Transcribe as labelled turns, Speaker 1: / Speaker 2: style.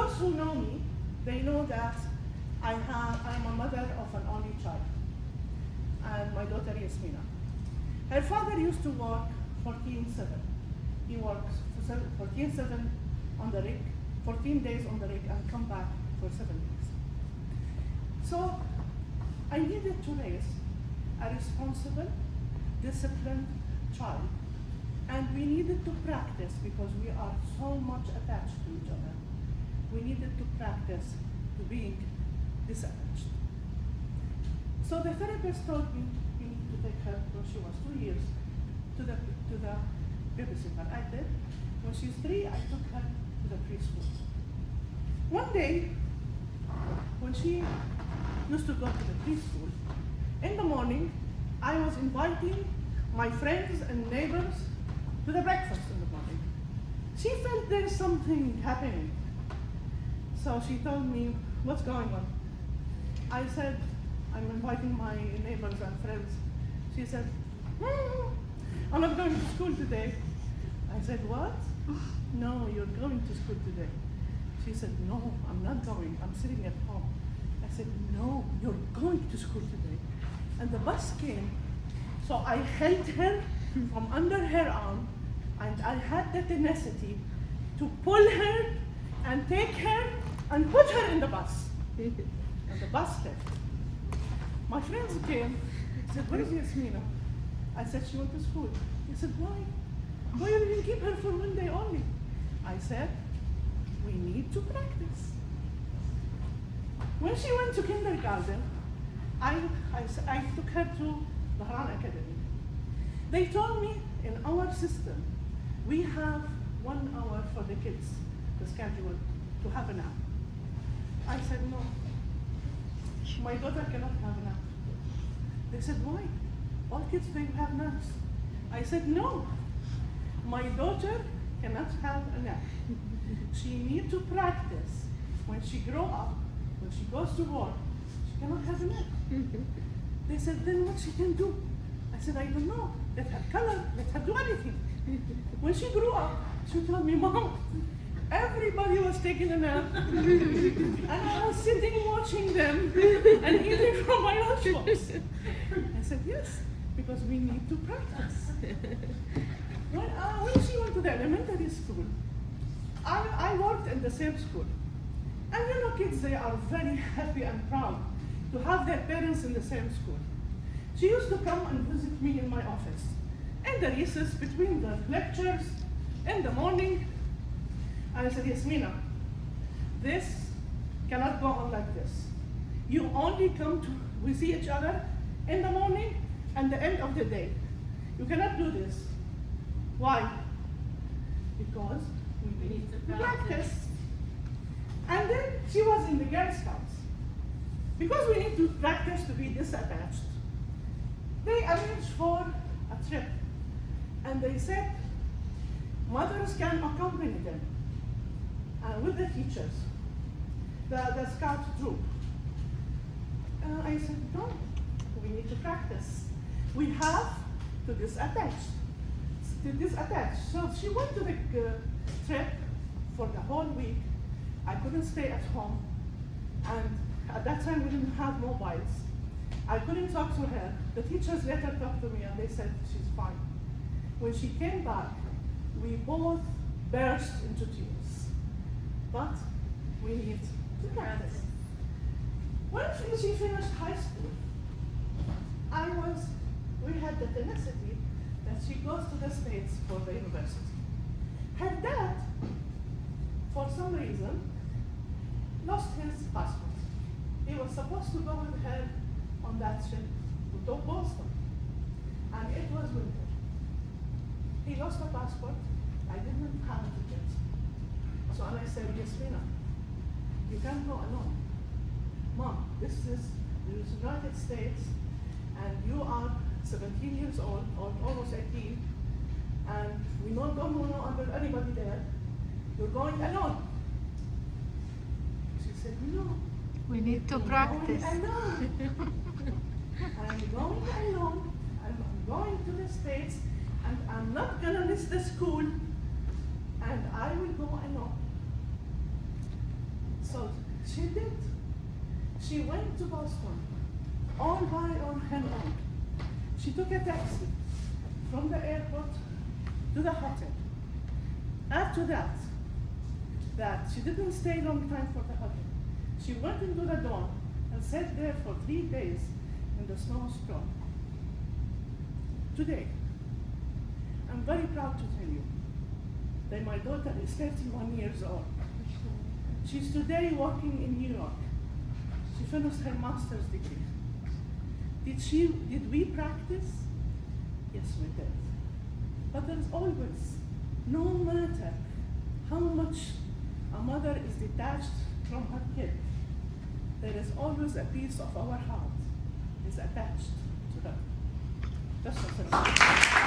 Speaker 1: those who know me, they know that I'm a mother of an only child, and my daughter Yasmina. Her father used to work 14/7. He works for 14/7 on the rig, 14 days on the rig, and come back for 7 days. So I needed to raise a responsible, disciplined child, and we needed to practice because we are so much attached to each other. We needed to practice to being disattached. So the therapist told me we need to take her when she was 2 years to the babysitter. I did. When she's 3, I took her to the preschool. One day, when she used to go to the preschool, in the morning, I was inviting my friends and neighbors to the breakfast in the morning. She felt there's something happening. So she told me, what's going on? I said, I'm inviting my neighbors and friends. She said, I'm not going to school today. I said, what? No, you're going to school today. She said, no, I'm not going. I'm sitting at home. I said, no, you're going to school today. And the bus came. So I held her from under her arm, and I had the tenacity to pull her and take her and put her in the bus. And the bus left. My friends came, said, where is Yasmina? I said, she went to school. He said, why? Why did you keep her for 1 day only? I said, we need to practice. When she went to kindergarten, I took her to the Haran Academy. They told me in our system, we have 1 hour for the kids, the schedule, to have a nap. I said, no, my daughter cannot have a nap. They said, why? All kids, they have naps. I said, no, my daughter cannot have a nap. She needs to practice. When she grows up, when she goes to work, she cannot have a nap. They said, then what she can do? I said, I don't know. Let her color, let her do anything. When she grew up, she told me, Mom, everybody was taking a nap, and I was sitting watching them and eating from my lunchbox. I said, yes, because we need to practice. When she went to the elementary school, I worked in the same school. And you know, kids, they are very happy and proud to have their parents in the same school. She used to come and visit me in my office, in the recess between the lectures, in the morning. And I said, Yasmina, this cannot go on like this. You only we see each other in the morning and the end of the day. You cannot do this. Why? Because we need to practice. And then she was in the Girl Scouts. Because we need to practice to be disattached, they arranged for a trip. And they said, mothers can accompany them with the teachers, the scout troop. I said, no, we need to practice. We have to disattach. So she went to the trip for the whole week. I couldn't stay at home. And at that time, we didn't have mobiles. I couldn't talk to her. The teachers later talked to me and they said she's fine. When she came back, we both burst into tears. But we need to practice. When she finished high school, we had the tenacity that she goes to the States for the university. Her dad, for some reason, lost his passport. He was supposed to go with her on that trip to Boston, and it was winter. He lost the passport. I didn't have a ticket. So I said, Yasmina, you can't go alone. Mom, this is the United States, and you are 17 years old, or almost 18, and we don't know under anybody there. You're going alone. She said, no.
Speaker 2: We need to practice.
Speaker 1: I'm going alone. I'm going to the States, and I'm not gonna miss the school, and I will go alone. She did. She went to Boston all by on her own. She took a taxi from the airport to the hotel. After that she didn't stay long time for the hotel. She went into the dorm and sat there for 3 days in the snowstorm. Today, I'm very proud to tell you that my daughter is 31 years old. She's today working in New York. She finished her master's degree. Did we practice? Yes, we did. But there's always, no matter how much a mother is detached from her kid, there is always a piece of our heart is attached to her. Just a second.